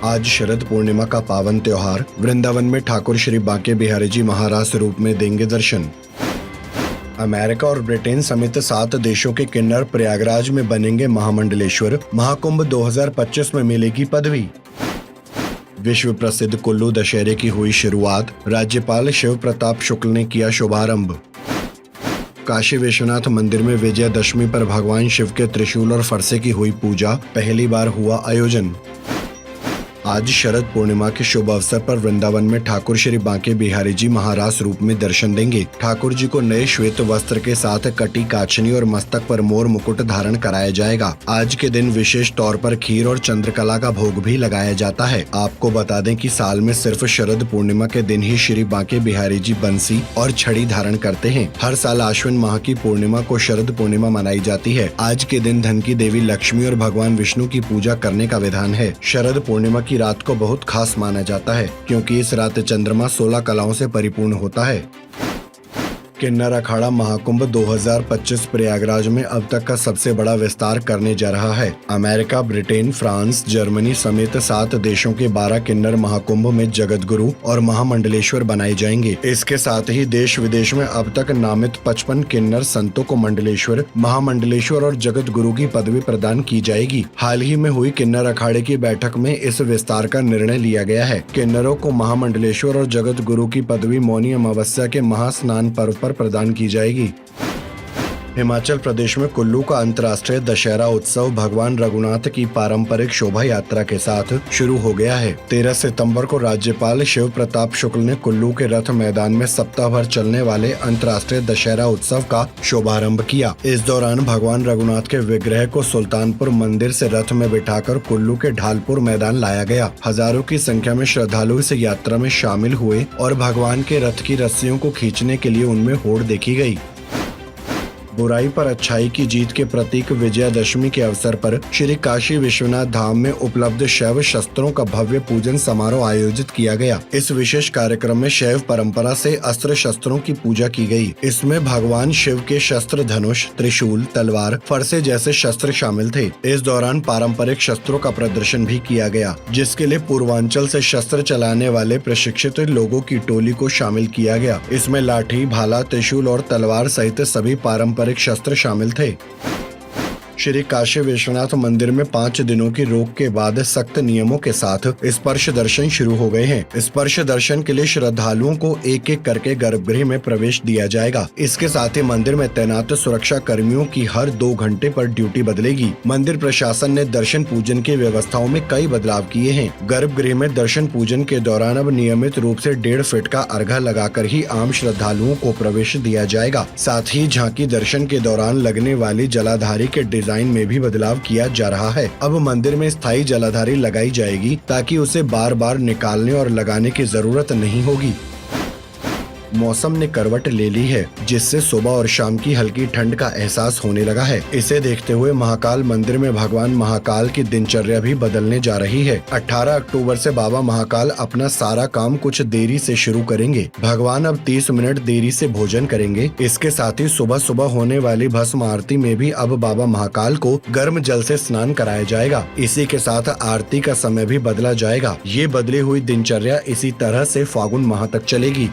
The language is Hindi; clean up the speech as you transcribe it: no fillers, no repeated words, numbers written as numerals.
आज शरद पूर्णिमा का पावन त्योहार। वृंदावन में ठाकुर श्री बांके बिहारी जी महाराज रूप में देंगे दर्शन। अमेरिका और ब्रिटेन समेत 7 देशों के किन्नर प्रयागराज में बनेंगे महामंडलेश्वर। महाकुंभ 2025 में मिलेगी पदवी। विश्व प्रसिद्ध कुल्लू दशहरे की हुई शुरुआत। राज्यपाल शिव प्रताप शुक्ल ने किया शुभारंभ। काशी विश्वनाथ मंदिर में विजयादशमी पर भगवान शिव के त्रिशूल और फरसे की हुई पूजा। पहली बार हुआ आयोजन। आज शरद पूर्णिमा के शुभ अवसर पर वृंदावन में ठाकुर श्री बांके बिहारी जी महाराज रूप में दर्शन देंगे। ठाकुर जी को नए श्वेत वस्त्र के साथ कटी काछनी और मस्तक पर मोर मुकुट धारण कराया जाएगा। आज के दिन विशेष तौर पर खीर और चंद्रकला का भोग भी लगाया जाता है। आपको बता दें कि साल में सिर्फ शरद पूर्णिमा के दिन ही श्री बांके बिहारी जी बंसी और छड़ी धारण करते हैं। हर साल आश्विन माह की पूर्णिमा को शरद पूर्णिमा मनाई जाती है। आज के दिन धन की देवी लक्ष्मी और भगवान विष्णु की पूजा करने का विधान है। शरद पूर्णिमा की रात को बहुत खास माना जाता है क्योंकि इस रात चंद्रमा 16 कलाओं से परिपूर्ण होता है। किन्नर अखाड़ा महाकुंभ 2025 प्रयागराज में अब तक का सबसे बड़ा विस्तार करने जा रहा है। अमेरिका, ब्रिटेन, फ्रांस, जर्मनी समेत 7 देशों के 12 किन्नर महाकुंभ में जगत गुरु और महामंडलेश्वर बनाए जाएंगे। इसके साथ ही देश विदेश में अब तक नामित 55 किन्नर संतों को मंडलेश्वर, महामंडलेश्वर और जगत गुरु की पदवी प्रदान की जाएगी। हाल ही में हुई किन्नर अखाड़े की बैठक में इस विस्तार का निर्णय लिया गया है। किन्नरों को महामंडलेश्वर और जगत गुरु की पदवी मौनी अमावस्या के महास्नान पर्व प्रदान की जाएगी। हिमाचल प्रदेश में कुल्लू का अंतर्राष्ट्रीय दशहरा उत्सव भगवान रघुनाथ की पारंपरिक शोभा यात्रा के साथ शुरू हो गया है। 13 सितंबर को राज्यपाल शिव प्रताप शुक्ल ने कुल्लू के रथ मैदान में सप्ताह भर चलने वाले अंतर्राष्ट्रीय दशहरा उत्सव का शुभारंभ किया। इस दौरान भगवान रघुनाथ के विग्रह को सुल्तानपुर मंदिर से रथ में बिठाकर कुल्लू के ढालपुर मैदान लाया गया। हजारों की संख्या में श्रद्धालु इस यात्रा में शामिल हुए और भगवान के रथ की रस्सियों को खींचने के लिए उनमें होड़ देखी गई। बुराई पर अच्छाई की जीत के प्रतीक विजयादशमी के अवसर पर श्री काशी विश्वनाथ धाम में उपलब्ध शैव शस्त्रों का भव्य पूजन समारोह आयोजित किया गया। इस विशेष कार्यक्रम में शैव परंपरा से अस्त्र शस्त्रों की पूजा की गई। इसमें भगवान शिव के शस्त्र धनुष, त्रिशूल, तलवार, फरसे जैसे शस्त्र शामिल थे। इस दौरान पारंपरिक शस्त्रों का प्रदर्शन भी किया गया, जिसके लिए पूर्वांचल से शस्त्र चलाने वाले प्रशिक्षित लोगों की टोली को शामिल किया गया। इसमें लाठी, भाला, त्रिशूल और तलवार सहित सभी पारंपरिक शस्त्र शामिल थे। श्री काशी विश्वनाथ मंदिर में 5 दिनों की रोक के बाद सख्त नियमों के साथ स्पर्श दर्शन शुरू हो गए हैं। स्पर्श दर्शन के लिए श्रद्धालुओं को एक एक करके गर्भगृह में प्रवेश दिया जाएगा। इसके साथ ही मंदिर में तैनात सुरक्षा कर्मियों की हर 2 घंटे पर ड्यूटी बदलेगी। मंदिर प्रशासन ने दर्शन पूजन की व्यवस्थाओं में कई बदलाव किए हैं। गर्भगृह में दर्शन पूजन के दौरान अब नियमित रूप से 1.5 फीट का अर्घा लगाकर ही आम श्रद्धालुओं को प्रवेश दिया जाएगा। साथ ही झांकी दर्शन के दौरान लगने वाली जलाधारी के डिजाइन में भी बदलाव किया जा रहा है। अब मंदिर में स्थायी जलाधारी लगाई जाएगी ताकि उसे बार बार निकालने और लगाने की जरूरत नहीं होगी। मौसम ने करवट ले ली है, जिससे सुबह और शाम की हल्की ठंड का एहसास होने लगा है। इसे देखते हुए महाकाल मंदिर में भगवान महाकाल की दिनचर्या भी बदलने जा रही है। 18 अक्टूबर से बाबा महाकाल अपना सारा काम कुछ देरी से शुरू करेंगे। भगवान अब 30 मिनट देरी से भोजन करेंगे। इसके साथ ही सुबह सुबह होने वाली भस्म आरती में भी अब बाबा महाकाल को गर्म जल से स्नान कराया जाएगा। इसी के साथ आरती का समय भी बदला जाएगा। ये बदली हुई दिनचर्या इसी तरह से फागुन माह तक चलेगी।